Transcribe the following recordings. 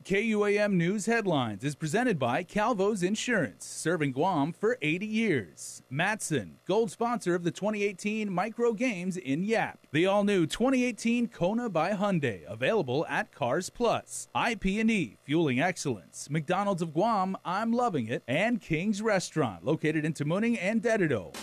KUAM News Headlines is presented by Calvo's Insurance, serving Guam for 80 years. Matson, gold sponsor of the 2018 Micro Games in Yap. The all-new 2018 Kona by Hyundai, available at Cars Plus. IP&E, fueling excellence. McDonald's of Guam, I'm loving it. And King's Restaurant, located in Tamuning and Dedido.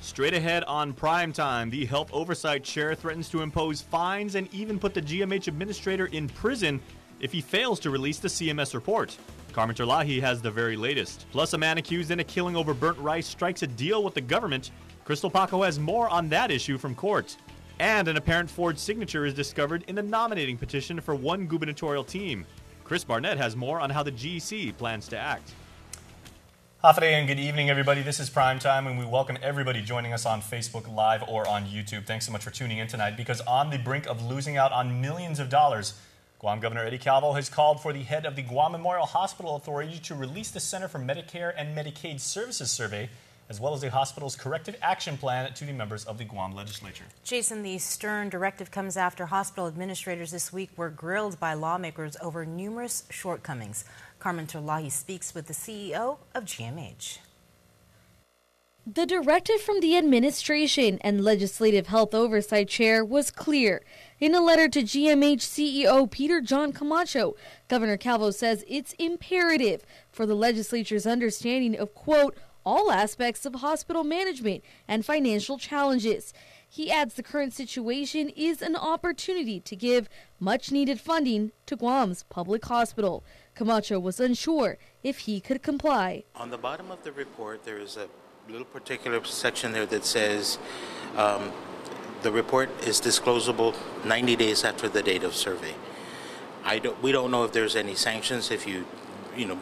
Straight ahead on Primetime, the Health Oversight Chair threatens to impose fines and even put the GMH administrator in prison if he fails to release the CMS report. Carmen Terlahi has the very latest. Plus, a man accused in a killing over burnt rice strikes a deal with the government. Crystal Paco has more on that issue from court. And an apparent forged signature is discovered in the nominating petition for one gubernatorial team. Chris Barnett has more on how the GEC plans to act. Hafa and good evening, everybody. This is Primetime, and we welcome everybody joining us on Facebook Live or on YouTube. Thanks so much for tuning in tonight, because on the brink of losing out on millions of dollars, Guam Governor Eddie Calvo has called for the head of the Guam Memorial Hospital Authority to release the Center for Medicare and Medicaid Services survey, as well as the hospital's corrective action plan to the members of the Guam legislature. Jason, the stern directive comes after hospital administrators this week were grilled by lawmakers over numerous shortcomings. Carmen Terlahi speaks with the CEO of GMH. The directive from the administration and Legislative Health Oversight Chair was clear. In a letter to GMH CEO Peter John Camacho, Governor Calvo says it's imperative for the legislature's understanding of, quote, all aspects of hospital management and financial challenges. He adds the current situation is an opportunity to give much-needed funding to Guam's public hospital. Camacho was unsure if he could comply. On the bottom of the report, there is a little particular section there that says the report is disclosable 90 days after the date of survey. We don't know if there's any sanctions if you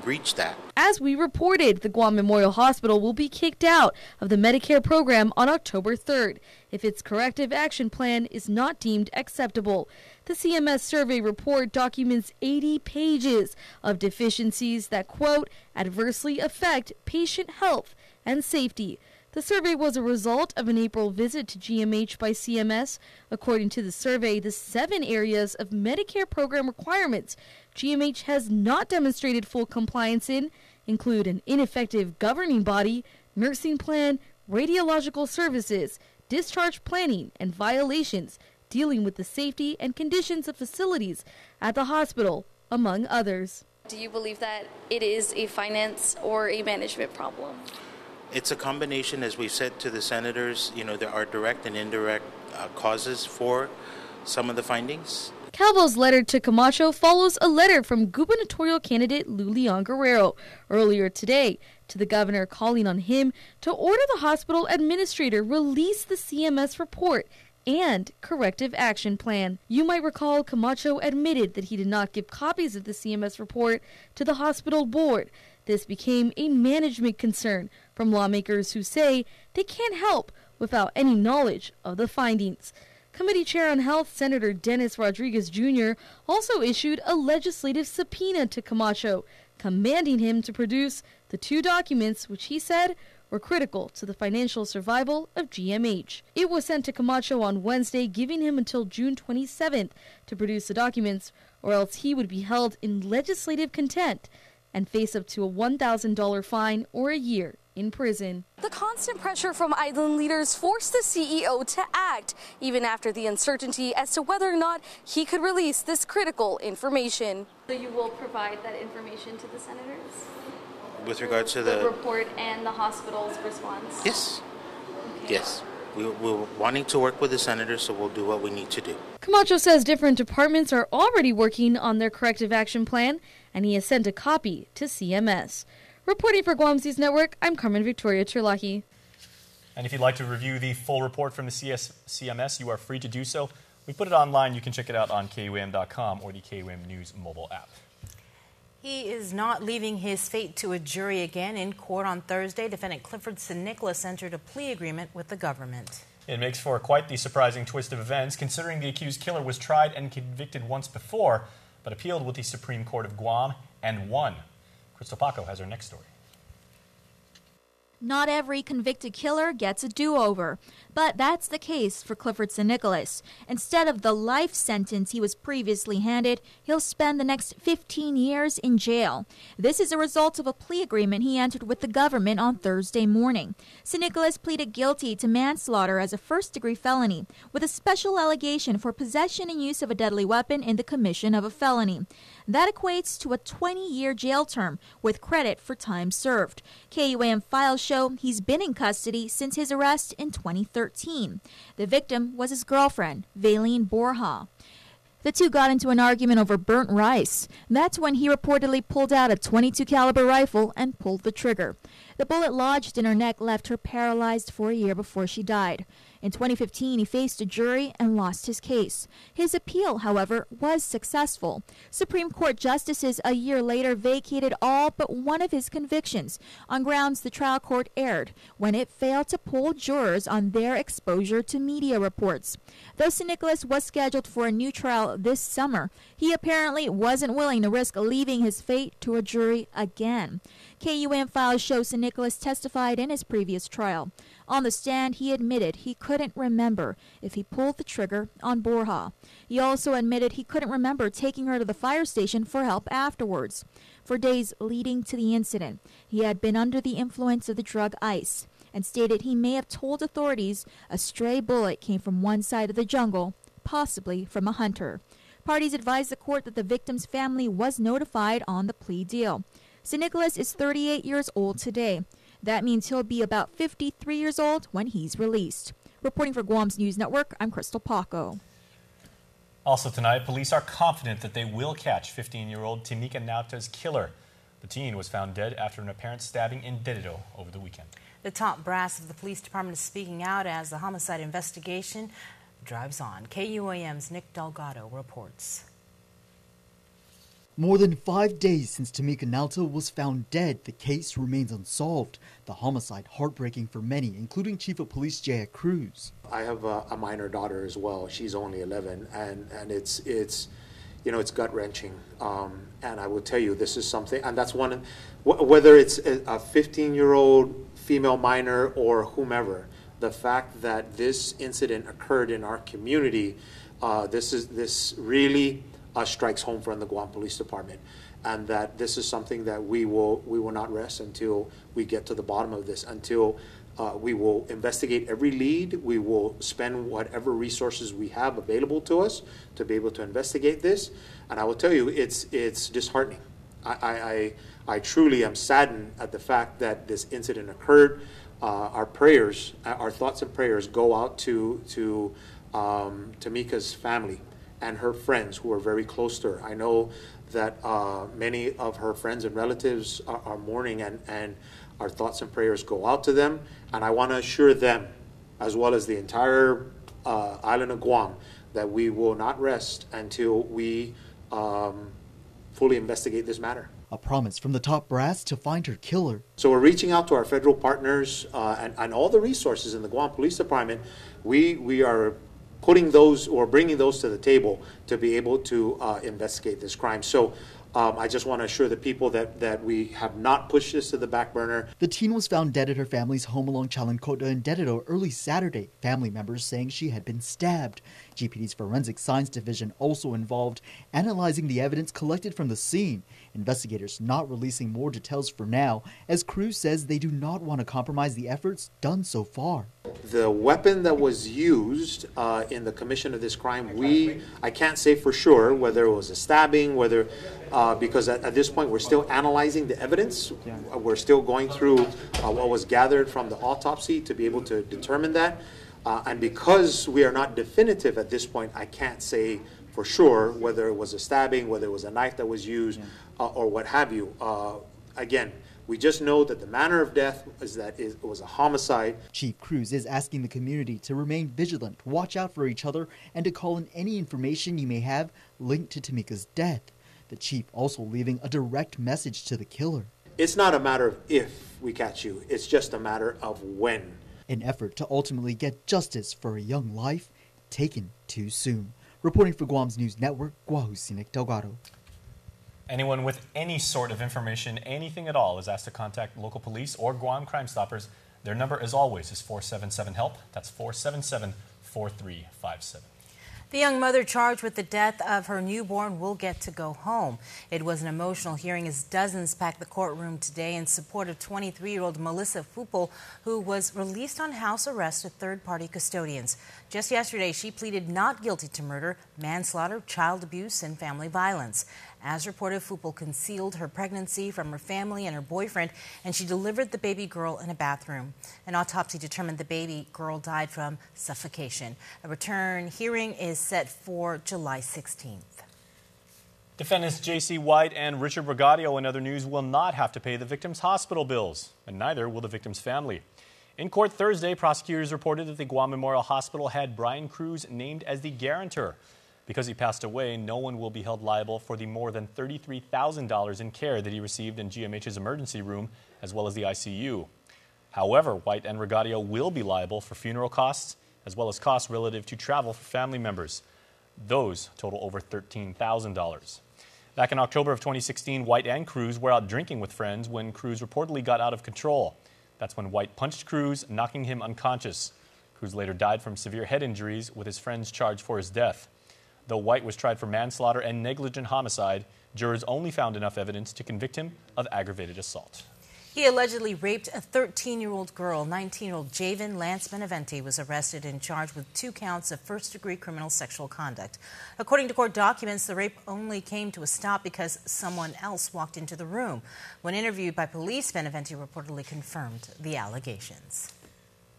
breach that. As we reported, the Guam Memorial Hospital will be kicked out of the Medicare program on October 3rd if its corrective action plan is not deemed acceptable. The CMS survey report documents 80 pages of deficiencies that, quote, adversely affect patient health and safety. The survey was a result of an April visit to GMH by CMS. According to the survey, the 7 areas of Medicare program requirements GMH has not demonstrated full compliance in include an ineffective governing body, nursing plan, radiological services, discharge planning, and violations dealing with the safety and conditions of facilities at the hospital, among others. Do you believe that it is a finance or a management problem? It's a combination, as we've said to the senators. There are direct and indirect causes for some of the findings. Calvo's letter to Camacho follows a letter from gubernatorial candidate Lou Leon Guerrero earlier today to the governor, calling on him to order the hospital administrator release the CMS report and corrective action plan. You might recall Camacho admitted that he did not give copies of the CMS report to the hospital board. This became a management concern from lawmakers who say they can't help without any knowledge of the findings. Committee Chair on Health Senator Dennis Rodriguez Jr. also issued a legislative subpoena to Camacho, commanding him to produce the 2 documents which he said were critical to the financial survival of GMH. It was sent to Camacho on Wednesday, giving him until June 27th to produce the documents, or else he would be held in legislative contempt and face up to a $1,000 fine or a year in prison. The constant pressure from island leaders forced the CEO to act, even after the uncertainty as to whether or not he could release this critical information. So you will provide that information to the senators? With regards to the report and the hospital's response? Yes. Okay. Yes. We're wanting to work with the senators, so we'll do what we need to do. Camacho says different departments are already working on their corrective action plan, and he has sent a copy to CMS. Reporting for Guam News Network, I'm Carmen Victoria Terlahi. And if you'd like to review the full report from the CMS, you are free to do so. We put it online. You can check it out on KUAM.com or the KUAM News mobile app. He is not leaving his fate to a jury again. In court on Thursday, defendant Clifford St. Nicholas entered a plea agreement with the government. It makes for quite the surprising twist of events, considering the accused killer was tried and convicted once before, but appealed with the Supreme Court of Guam and won. Crystal Paco has our next story. Not every convicted killer gets a do-over, but that's the case for Clifford St. Nicholas. Instead of the life sentence he was previously handed, he'll spend the next 15 years in jail. This is a result of a plea agreement he entered with the government on Thursday morning. St. Nicholas pleaded guilty to manslaughter as a first-degree felony, with a special allegation for possession and use of a deadly weapon in the commission of a felony. That equates to a 20-year jail term, with credit for time served. KUAM files show he's been in custody since his arrest in 2013. The victim was his girlfriend, Valine Borja. The two got into an argument over burnt rice. That's when he reportedly pulled out a .22 caliber rifle and pulled the trigger. The bullet lodged in her neck left her paralyzed for a year before she died. In 2015, he faced a jury and lost his case. His appeal, however, was successful. Supreme Court justices a year later vacated all but one of his convictions on grounds the trial court erred when it failed to poll jurors on their exposure to media reports. Though St. Nicholas was scheduled for a new trial this summer, he apparently wasn't willing to risk leaving his fate to a jury again. KUAM files show St. Nicholas testified in his previous trial. On the stand, he admitted he couldn't remember if he pulled the trigger on Borja. He also admitted he couldn't remember taking her to the fire station for help afterwards. For days leading to the incident, he had been under the influence of the drug ice and stated he may have told authorities a stray bullet came from one side of the jungle, possibly from a hunter. Parties advised the court that the victim's family was notified on the plea deal. St. Nicholas is 38 years old today. That means he'll be about 53 years old when he's released. Reporting for Guam's News Network, I'm Crystal Paco. Also tonight, police are confident that they will catch 15-year-old Timika Nauta's killer. The teen was found dead after an apparent stabbing in Dededo over the weekend. The top brass of the police department is speaking out as the homicide investigation drives on. KUAM's Nick Delgado reports. More than 5 days since Timika Nauta was found dead, the case remains unsolved. The homicide heartbreaking for many, including Chief of Police Jaya Cruz. I have a minor daughter as well. She's only 11, and it's gut-wrenching. And I will tell you, this is something, and that's one, whether it's a 15-year-old female minor or whomever, the fact that this incident occurred in our community, this really strikes home from the Guam Police Department, and that this is something that we will not rest until we get to the bottom of this, until we will investigate every lead. We will spend whatever resources we have available to us to be able to investigate this. And I will tell you, it's disheartening. I truly am saddened at the fact that this incident occurred. Our prayers, our thoughts and prayers go out to Timika's family and her friends who are very close to her. I know that many of her friends and relatives are mourning, and our thoughts and prayers go out to them. And I want to assure them, as well as the entire island of Guam, that we will not rest until we fully investigate this matter. A promise from the top brass to find her killer. So we're reaching out to our federal partners and all the resources in the Guam Police Department. We are putting those or bringing those to the table to be able to investigate this crime. So I just want to assure the people that we have not pushed this to the back burner. The teen was found dead at her family's home along Chalancota in Dededo early Saturday. Family members saying she had been stabbed. GPD's Forensic Science Division also involved, analyzing the evidence collected from the scene. Investigators not releasing more details for now, as Cruz says they do not want to compromise the efforts done so far. The weapon that was used in the commission of this crime, I can't say for sure whether it was a stabbing, whether because at this point we're still analyzing the evidence. We're still going through what was gathered from the autopsy to be able to determine that. And because we are not definitive at this point, I can't say for sure whether it was a stabbing, whether it was a knife that was used, or what have you. Again, we just know that the manner of death is that it was a homicide. Chief Cruz is asking the community to remain vigilant, watch out for each other, and to call in any information you may have linked to Timika's death. The chief also leaving a direct message to the killer. It's not a matter of if we catch you, it's just a matter of when. An effort to ultimately get justice for a young life taken too soon. Reporting for Guam's News Network, Nick Delgado. Anyone with any sort of information, anything at all, is asked to contact local police or Guam Crime Stoppers. Their number, as always, is 477-HELP. That's 477-4357. The young mother charged with the death of her newborn will get to go home. It was an emotional hearing as dozens packed the courtroom today in support of 23-year-old Melissa Fupol, who was released on house arrest with third-party custodians. Just yesterday, she pleaded not guilty to murder, manslaughter, child abuse, and family violence. As reported, Fupol concealed her pregnancy from her family and her boyfriend, and she delivered the baby girl in a bathroom. An autopsy determined the baby girl died from suffocation. A return hearing is set for July 16th. Defendants J.C. White and Richard Brigadio, in other news, will not have to pay the victim's hospital bills, and neither will the victim's family. In court Thursday, prosecutors reported that the Guam Memorial Hospital had Brian Cruz named as the guarantor. Because he passed away, no one will be held liable for the more than $33,000 in care that he received in GMH's emergency room, as well as the ICU. However, White and Brigadio will be liable for funeral costs, as well as costs relative to travel for family members. Those total over $13,000. Back in October of 2016, White and Cruz were out drinking with friends when Cruz reportedly got out of control. That's when White punched Cruz, knocking him unconscious. Cruz later died from severe head injuries, with his friends charged for his death. Though White was tried for manslaughter and negligent homicide, jurors only found enough evidence to convict him of aggravated assault. He allegedly raped a 13-year-old girl. 19-year-old Javen Lance Benavente was arrested and charged with 2 counts of first-degree criminal sexual conduct. According to court documents, the rape only came to a stop because someone else walked into the room. When interviewed by police, Benavente reportedly confirmed the allegations.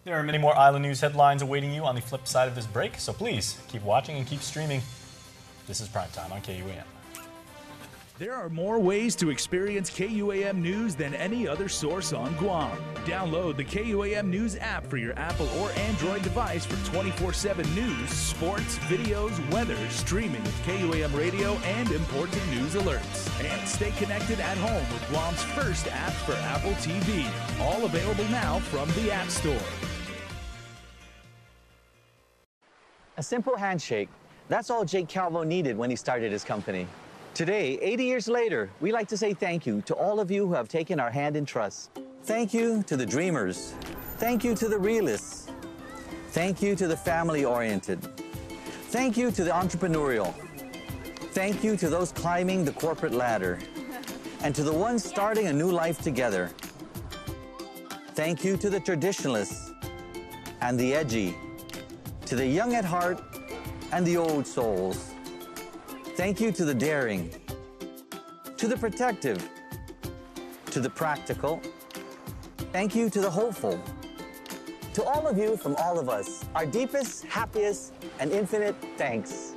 There are many more Island News headlines awaiting you on the flip side of this break, so please keep watching and keep streaming. This is Primetime on KUAM. There are more ways to experience KUAM News than any other source on Guam. Download the KUAM News app for your Apple or Android device for 24/7 news, sports, videos, weather, streaming with KUAM radio, and important news alerts. And stay connected at home with Guam's first app for Apple TV. All available now from the App Store. A simple handshake. That's all Jake Calvo needed when he started his company. Today, 80 years later, we like to say thank you to all of you who have taken our hand in trust. Thank you to the dreamers. Thank you to the realists. Thank you to the family-oriented. Thank you to the entrepreneurial. Thank you to those climbing the corporate ladder. And to the ones starting a new life together. Thank you to the traditionalists and the edgy. To the young at heart and the old souls. Thank you to the daring, to the protective, to the practical. Thank you to the hopeful. To all of you from all of us, our deepest, happiest, and infinite thanks.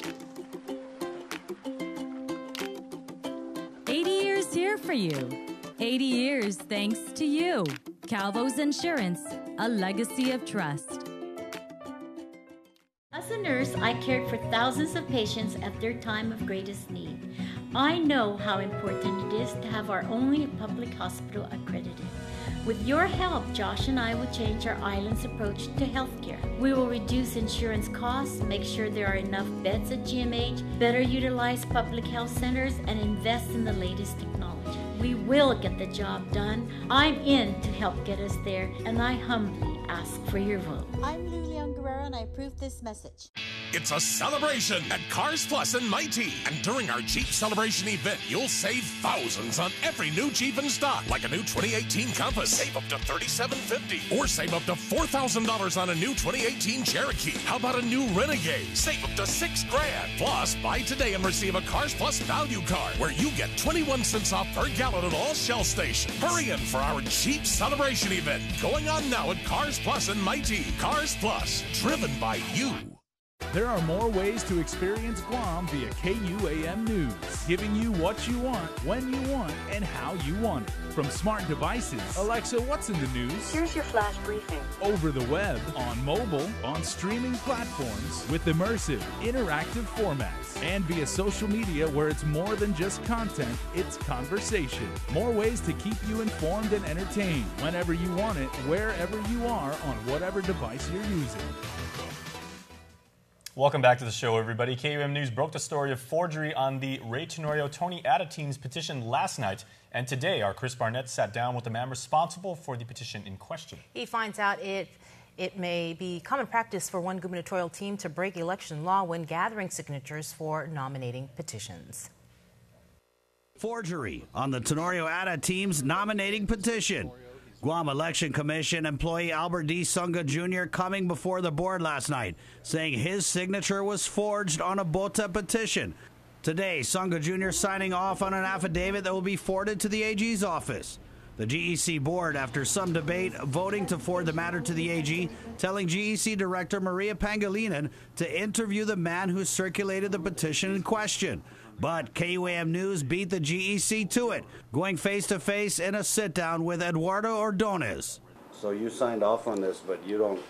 80 years here for you. 80 years thanks to you. Calvo's Insurance, a legacy of trust. As a nurse, I cared for thousands of patients at their time of greatest need. I know how important it is to have our only public hospital accredited. With your help, Josh and I will change our island's approach to healthcare. We will reduce insurance costs, make sure there are enough beds at GMH, better utilize public health centers, and invest in the latest technology. We will get the job done. I'm in to help get us there, and I humbly ask for your vote. I'm Lulian Guerrero, and I approve this message. It's a celebration at Cars Plus and Mighty. And during our Jeep Celebration event, you'll save thousands on every new Jeep in stock, like a new 2018 Compass. Save up to $3,750. Or save up to $4,000 on a new 2018 Cherokee. How about a new Renegade? Save up to $6,000. Plus, buy today and receive a Cars Plus value card, where you get 21 cents off per gallon at all Shell stations. Hurry in for our Jeep Celebration event, going on now at Cars Plus and Mighty. Cars Plus, driven by you. There are more ways to experience Guam via KUAM News, giving you what you want, when you want, and how you want it. From smart devices, Alexa, what's in the news? Here's your flash briefing. Over the web, on mobile, on streaming platforms, with immersive, interactive formats, and via social media where it's more than just content, it's conversation. More ways to keep you informed and entertained whenever you want it, wherever you are, on whatever device you're using. Welcome back to the show, everybody. KUAM News broke the story of forgery on the Ray Tenorio-Tony Ada team's petition last night. And today, our Chris Barnett sat down with the man responsible for the petition in question. He finds out it may be common practice for one gubernatorial team to break election law when gathering signatures for nominating petitions. Forgery on the Tenorio Ada team's nominating petition. Guam Election Commission employee Albert D. Sunga Jr. coming before the board last night, saying his signature was forged on a BOTA petition. Today, Sunga Jr. signing off on an affidavit that will be forwarded to the AG's office. The GEC board, after some debate, voting to forward the matter to the AG, telling GEC Director Maria Pangilinan to interview the man who circulated the petition in question. But KUAM News beat the GEC to it, going face-to-face in a sit-down with Eduardo Ordonez. So you signed off on this, but you don't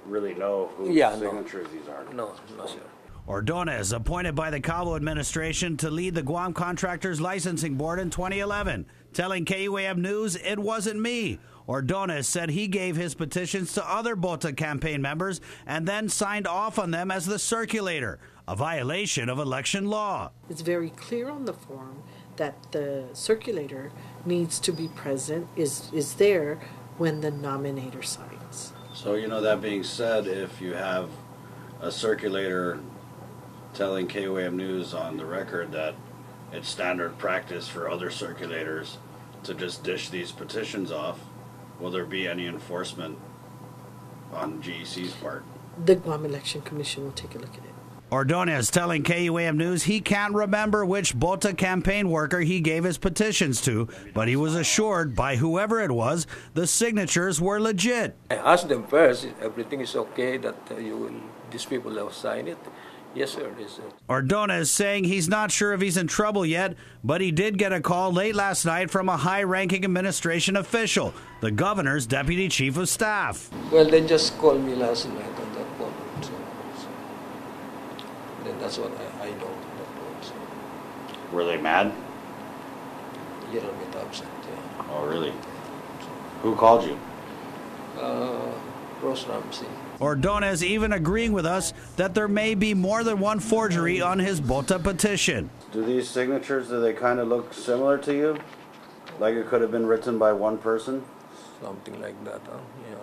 really know whose signatures these are? No, not sure. Ordonez, appointed by the Calvo administration to lead the Guam Contractors Licensing Board in 2011, telling KUAM News it wasn't me. Ordonez said he gave his petitions to other BOTA campaign members and then signed off on them as the circulator, a violation of election law. It's very clear on the form that the circulator needs to be present, is there when the nominator signs. So, you know, that being said, if you have a circulator telling KUAM News on the record that it's standard practice for other circulators to just dish these petitions off, will there be any enforcement on GEC's part? The Guam Election Commission will take a look at it. Ordonez telling KUAM News he can't remember which BOTA campaign worker he gave his petitions to, but he was assured by whoever it was the signatures were legit. I asked them first if everything is okay, that these people have signed it. Yes, sir, they said. Ordonez saying he's not sure if he's in trouble yet, but he did get a call late last night from a high-ranking administration official, the governor's deputy chief of staff. Well, they just called me last night on that phone. So then that's what I know on that phone. So. Were they mad? A little bit upset, yeah. Oh, really? Who called you? Rose Ramsey. Ordonez even agreeing with us that there may be more than one forgery on his BOTA petition. Do these signatures, do they kind of look similar to you? Like it could have been written by one person? Something like that, yeah.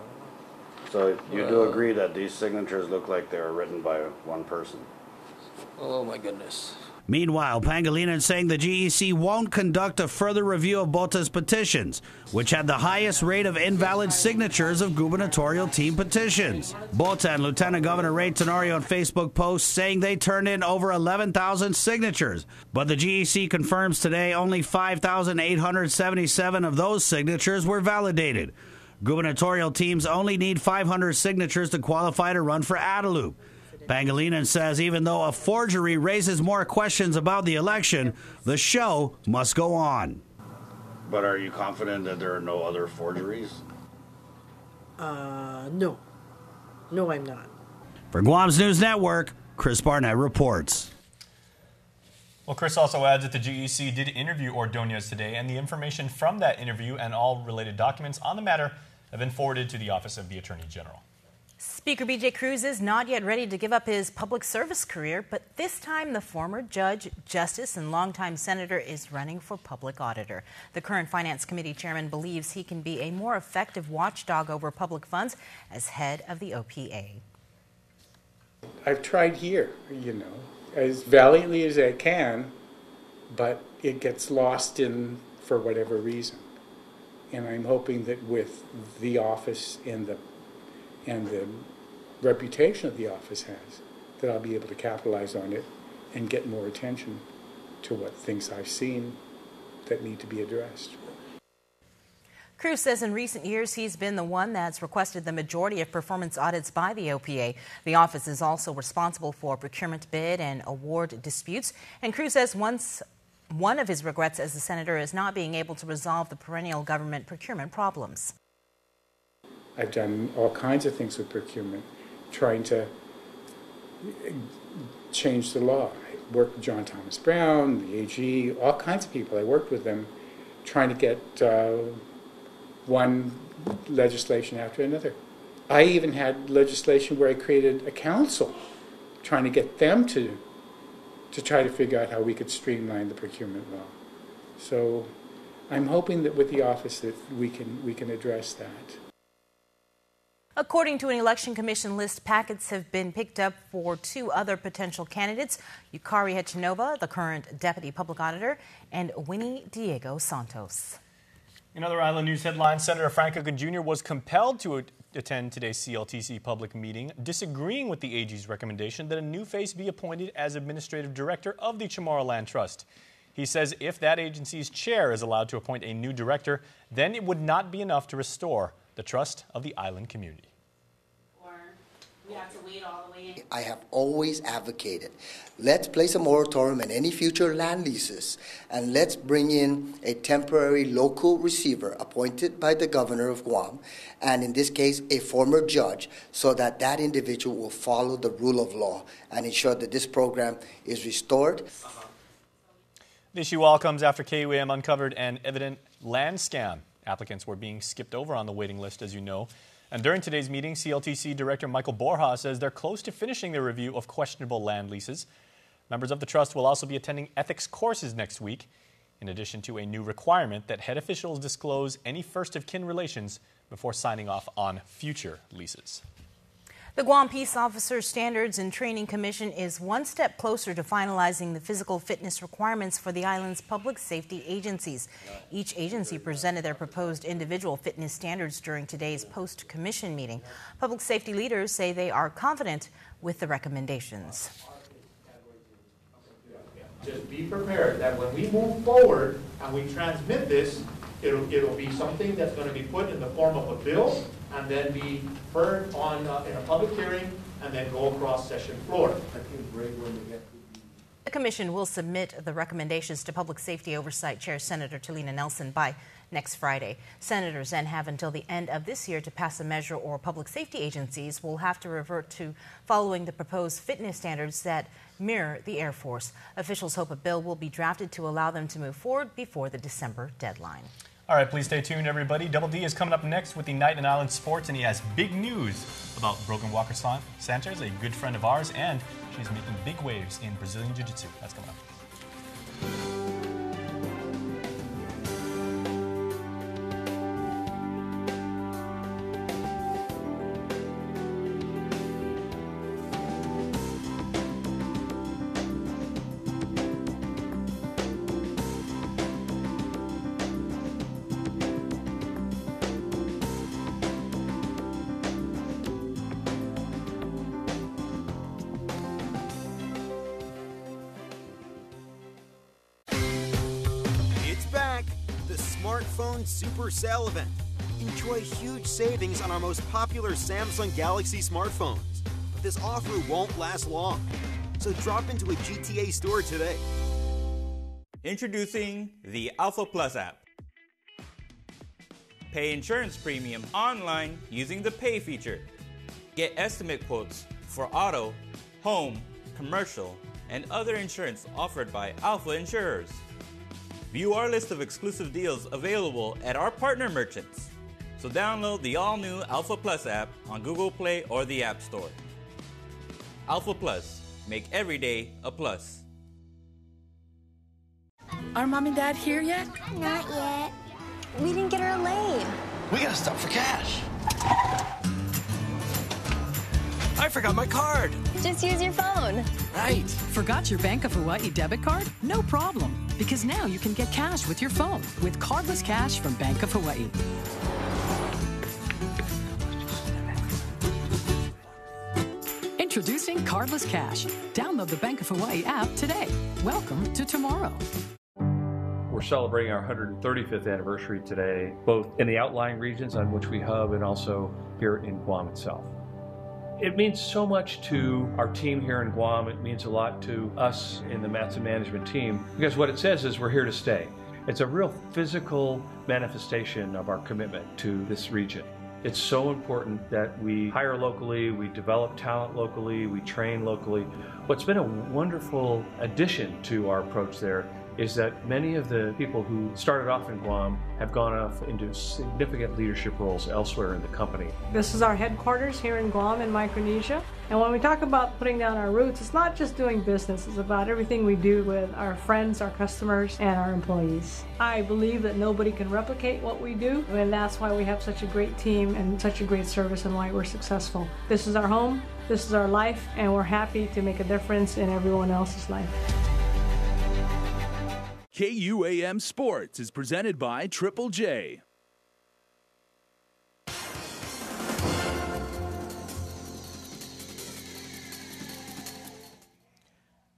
So you do agree that these signatures look like they were written by one person? Oh my goodness. Meanwhile, Pangilinan saying the GEC won't conduct a further review of BOTA's petitions, which had the highest rate of invalid signatures of gubernatorial team petitions. BOTA and Lieutenant Governor Ray Tenorio on Facebook posts saying they turned in over 11,000 signatures, but the GEC confirms today only 5,877 of those signatures were validated. Gubernatorial teams only need 500 signatures to qualify to run for Adaloop. Pangilinan says even though a forgery raises more questions about the election, the show must go on. But are you confident that there are no other forgeries? No. No, I'm not. For Guam's News Network, Chris Barnett reports. Well, Chris also adds that the GEC did interview Ordonez today, and the information from that interview and all related documents on the matter have been forwarded to the Office of the Attorney General. Speaker B.J. Cruz is not yet ready to give up his public service career, but this time the former judge, justice, and longtime senator is running for public auditor. The current Finance Committee chairman believes he can be a more effective watchdog over public funds as head of the OPA. I've tried here, as valiantly as I can, but it gets lost for whatever reason. And I'm hoping that with the office and the reputation that the office has, that I'll be able to capitalize on it and get more attention to what things I've seen that need to be addressed. Cruz says in recent years he's been the one that's requested the majority of performance audits by the OPA. The office is also responsible for procurement bid and award disputes. And Cruz says one of his regrets as a senator is not being able to resolve the perennial government procurement problems. I've done all kinds of things with procurement, trying to change the law. I worked with John Thomas Brown, the AG, all kinds of people. I worked with them trying to get one legislation after another. I even had legislation where I created a council trying to get them to try to figure out how we could streamline the procurement law. So I'm hoping that with the office that we can address that. According to an election commission list, packets have been picked up for 2 other potential candidates, Yukari Hechanova, the current deputy public auditor, and Winnie Diego Santos. In other island news headlines, Senator Frank Cook Jr. was compelled to attend today's CLTC public meeting, disagreeing with the AG's recommendation that a new face be appointed as administrative director of the Chamorro Land Trust. He says if that agency's chair is allowed to appoint a new director, then it would not be enough to restore the trust of the island community. We have to wait all the way in. I have always advocated, let's place a moratorium on any future land leases, and let's bring in a temporary local receiver appointed by the governor of Guam, and in this case, a former judge, so that that individual will follow the rule of law and ensure that this program is restored. The issue all comes after KUAM uncovered an evident land scam. Applicants were being skipped over on the waiting list, as you know. And during today's meeting, CLTC Director Michael Borja says they're close to finishing their review of questionable land leases. Members of the trust will also be attending ethics courses next week, in addition to a new requirement that head officials disclose any first-of-kin relations before signing off on future leases. The Guam Peace Officers Standards and Training Commission is one step closer to finalizing the physical fitness requirements for the island's public safety agencies. Each agency presented their proposed individual fitness standards during today's post-commission meeting. Public safety leaders say they are confident with the recommendations. Just be prepared that when we move forward and we transmit this, it'll be something that's going to be put in the form of a bill and then be heard on in a public hearing and then go across session floor. I think it's great when we get. The commission will submit the recommendations to Public Safety Oversight Chair Senator Talina Nelson by next Friday. Senators then have until the end of this year to pass a measure, or public safety agencies will have to revert to following the proposed fitness standards that mirror the Air Force. Officials hope a bill will be drafted to allow them to move forward before the December deadline. All right, please stay tuned, everybody. Double D is coming up next with the Night and Island Sports, and he has big news about Brogan Walker Sanchez, a good friend of ours, and she's making big waves in Brazilian Jiu-Jitsu. That's coming up. Smartphone Super Sale event. Enjoy huge savings on our most popular Samsung Galaxy smartphones. But this offer won't last long, so drop into a GTA store today. Introducing the Alpha Plus app. Pay insurance premium online using the Pay feature. Get estimate quotes for auto, home, commercial, and other insurance offered by Alpha Insurers. View our list of exclusive deals available at our partner merchants. So download the all-new Alpha Plus app on Google Play or the App Store. Alpha Plus, make every day a plus. Are Mom and Dad here yet? Not yet. We didn't get our lane. We gotta stop for cash. I forgot my card. Just use your phone. Right. Forgot your Bank of Hawaii debit card? No problem. Because now you can get cash with your phone with cardless cash from Bank of Hawaii. Introducing Cardless Cash. Download the Bank of Hawaii app today. Welcome to tomorrow. We're celebrating our 135th anniversary today, both in the outlying regions on which we hub and also here in Guam itself. It means so much to our team here in Guam. It means a lot to us in the Matson management team, because what it says is we're here to stay. It's a real physical manifestation of our commitment to this region. It's so important that we hire locally, we develop talent locally, we train locally. What's been a wonderful addition to our approach there is that many of the people who started off in Guam have gone off into significant leadership roles elsewhere in the company. This is our headquarters here in Guam in Micronesia. And when we talk about putting down our roots, it's not just doing business, it's about everything we do with our friends, our customers, and our employees. I believe that nobody can replicate what we do, and that's why we have such a great team and such a great service and why we're successful. This is our home, this is our life, and we're happy to make a difference in everyone else's life. KUAM Sports is presented by Triple J.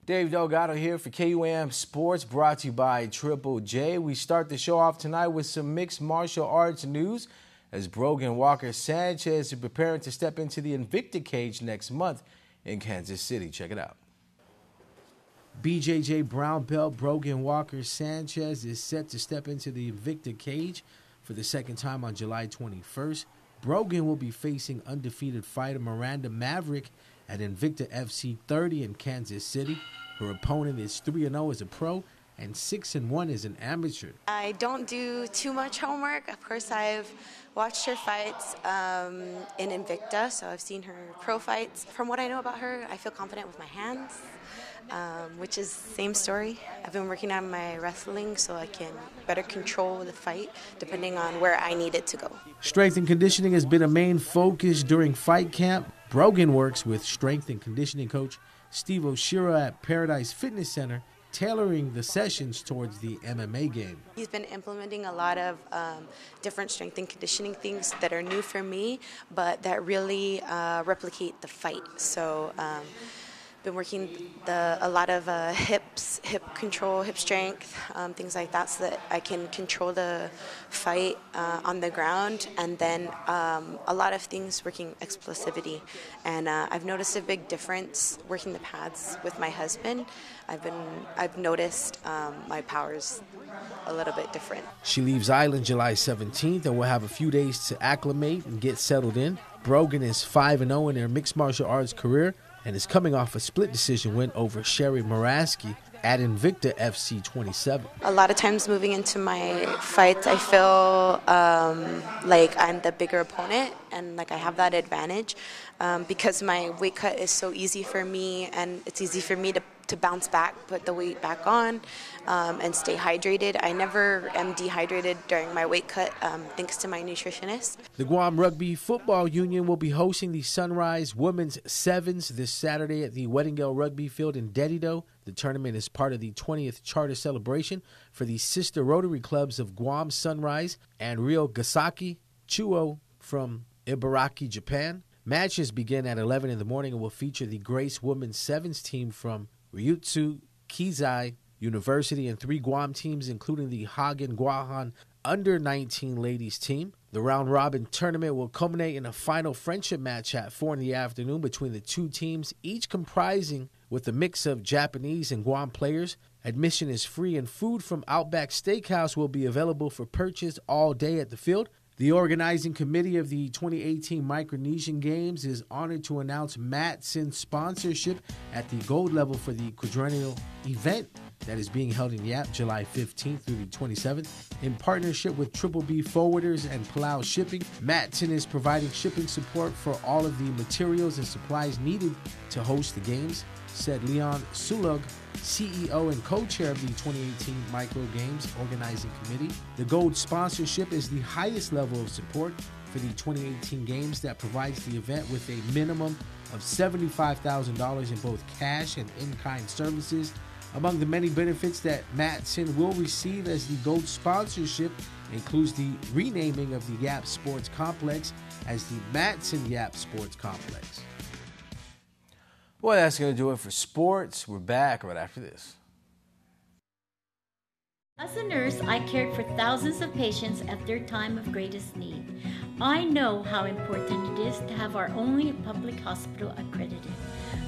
Dave Delgado here for KUAM Sports, brought to you by Triple J. We start the show off tonight with some mixed martial arts news as Brogan Walker-Sanchez is preparing to step into the Invicta cage next month in Kansas City. Check it out. BJJ brown belt Brogan Walker-Sanchez is set to step into the Invicta cage for the second time on July 21st. Brogan will be facing undefeated fighter Miranda Maverick at Invicta FC 30 in Kansas City. Her opponent is 3-0 as a pro and 6-1 as an amateur. I don't do too much homework. Of course, I've watched her fights in Invicta, so I've seen her pro fights. From what I know about her, I feel confident with my hands, which is same story. I've been working on my wrestling so I can better control the fight depending on where I need it to go. Strength and conditioning has been a main focus during fight camp. Brogan works with strength and conditioning coach Steve Oshira at Paradise Fitness Center, tailoring the sessions towards the MMA game. He's been implementing a lot of different strength and conditioning things that are new for me, but that really replicate the fight. So been working a lot of hip control, hip strength, things like that, so that I can control the fight on the ground, and then a lot of things working explosivity. And I've noticed a big difference working the pads with my husband. I've noticed my powers a little bit different. She leaves Island July 17th and will have a few days to acclimate and get settled in. Brogan is 5-0 in their mixed martial arts career and is coming off a split decision win over Sherry Moraski at Invicta FC 27. A lot of times moving into my fights, I feel like I'm the bigger opponent and like I have that advantage because my weight cut is so easy for me, and it's easy for me to bounce back, put the weight back on, and stay hydrated. I never am dehydrated during my weight cut thanks to my nutritionist. The Guam Rugby Football Union will be hosting the Sunrise Women's Sevens this Saturday at the Weddingale Rugby Field in Dedido. The tournament is part of the 20th Charter Celebration for the sister Rotary Clubs of Guam Sunrise and Rio Gasaki Chuo from Ibaraki, Japan. Matches begin at 11 in the morning and will feature the Grace Women's Sevens team from Ryutsu Kizai University and 3 Guam teams, including the Hagen Guahan under-19 ladies team. The round-robin tournament will culminate in a final friendship match at 4 in the afternoon between the two teams, each comprising with a mix of Japanese and Guam players. Admission is free, and food from Outback Steakhouse will be available for purchase all day at the field. The organizing committee of the 2018 Micronesian Games is honored to announce Matson's sponsorship at the gold level for the quadrennial event that is being held in Yap July 15th through the 27th. In partnership with Triple B Forwarders and Palau Shipping, Matson is providing shipping support for all of the materials and supplies needed to host the games, said Leon Sulug, CEO and co-chair of the 2018 Micro Games Organizing Committee. The gold sponsorship is the highest level of support for the 2018 Games that provides the event with a minimum of $75,000 in both cash and in-kind services. Among the many benefits that Matson will receive as the gold sponsorship includes the renaming of the Yap Sports Complex as the Matson Yap Sports Complex. Well, that's going to do it for sports. We're back right after this. As a nurse, I cared for thousands of patients at their time of greatest need. I know how important it is to have our only public hospital accredited.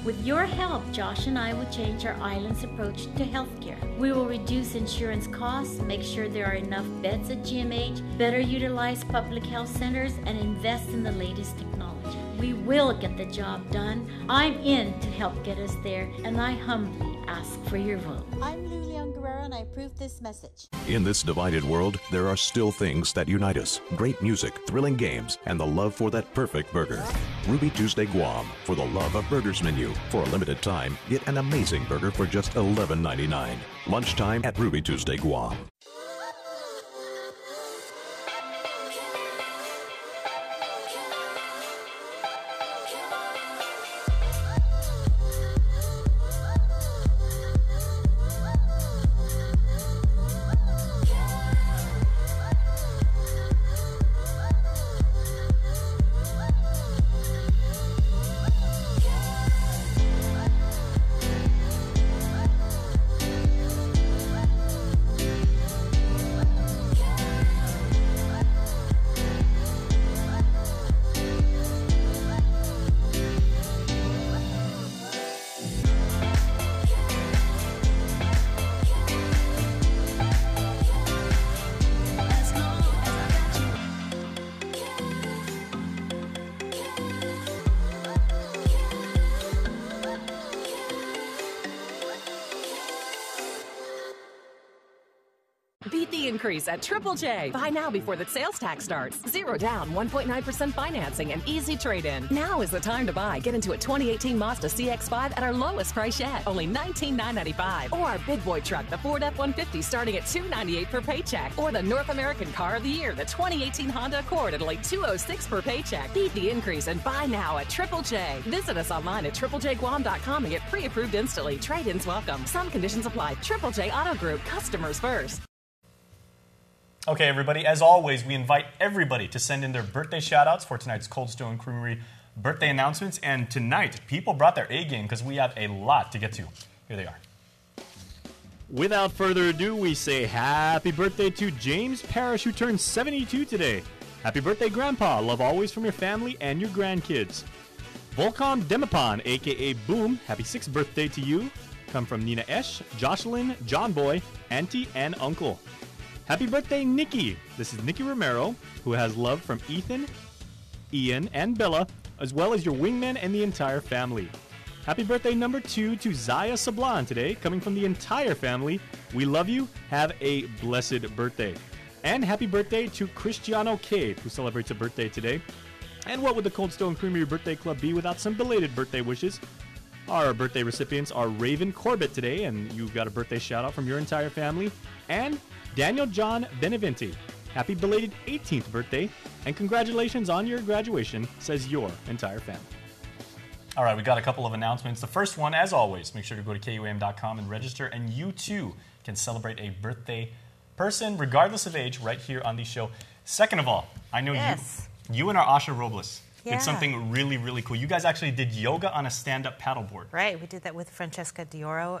With your help, Josh and I will change our island's approach to healthcare. We will reduce insurance costs, make sure there are enough beds at GMH, better utilize public health centers, and invest in the latest technology. we will get the job done. I'm in to help get us there, and I humbly ask for your vote. I'm Lilian Guerrero, and I approve this message. In this divided world, there are still things that unite us. Great music, thrilling games, and the love for that perfect burger. Ruby Tuesday Guam, for the love of burgers menu. For a limited time, get an amazing burger for just $11.99. Lunchtime at Ruby Tuesday Guam. Beat the increase at Triple J. Buy now before the sales tax starts. 0 down, 1.9% financing, and easy trade-in. Now is the time to buy. Get into a 2018 Mazda CX-5 at our lowest price yet, only $19,995. Or our big boy truck, the Ford F-150, starting at $298 per paycheck. Or the North American Car of the Year, the 2018 Honda Accord, at only $206 per paycheck. Beat the increase and buy now at Triple J. Visit us online at triplejguam.com and get pre-approved instantly. Trade-ins welcome. Some conditions apply. Triple J Auto Group. Customers first. Okay, everybody, as always, we invite everybody to send in their birthday shout-outs for tonight's Cold Stone Creamery birthday announcements. And tonight, people brought their A-game because we have a lot to get to. Here they are. Without further ado, we say happy birthday to James Parrish, who turns 72 today. Happy birthday, Grandpa. Love always from your family and your grandkids. Volkan Demapan, a.k.a. Boom, happy 6th birthday to you. Come from Nina Esh, Jocelyn, John Boy, Auntie, and Uncle. Happy birthday, Nikki. This is Nikki Romero, who has love from Ethan, Ian, and Bella, as well as your wingman and the entire family. Happy birthday number 2 to Zaya Sablan today, coming from the entire family. We love you. Have a blessed birthday. And happy birthday to Cristiano K, who celebrates a birthday today. And what would the Cold Stone Creamery Birthday Club be without some belated birthday wishes? Our birthday recipients are Raven Corbett today, and you've got a birthday shout out from your entire family. And Daniel John Beneventi. Happy belated 18th birthday, and congratulations on your graduation, says your entire family. All right, we got a couple of announcements. The first one, as always, make sure to go to KUAM.com and register, and you too can celebrate a birthday person, regardless of age, right here on the show. Second of all, I know you and our Asha Robles did something really, really cool. You guys actually did yoga on a stand-up paddleboard. Right, we did that with Francesca Dioro,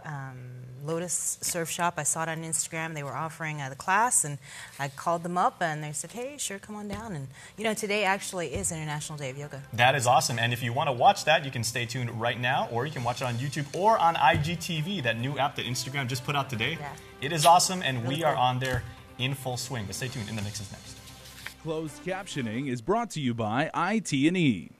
Lotus Surf Shop. I saw it on Instagram. They were offering the class, and I called them up, and they said, hey, sure, come on down. And, you know, today actually is International Day of Yoga. That is awesome. And if you want to watch that, you can stay tuned right now, or you can watch it on YouTube or on IGTV, that new app that Instagram just put out today. Yeah. It is awesome, and really we are on there in full swing. But stay tuned. In the Mix is next. Closed captioning is brought to you by IT&E.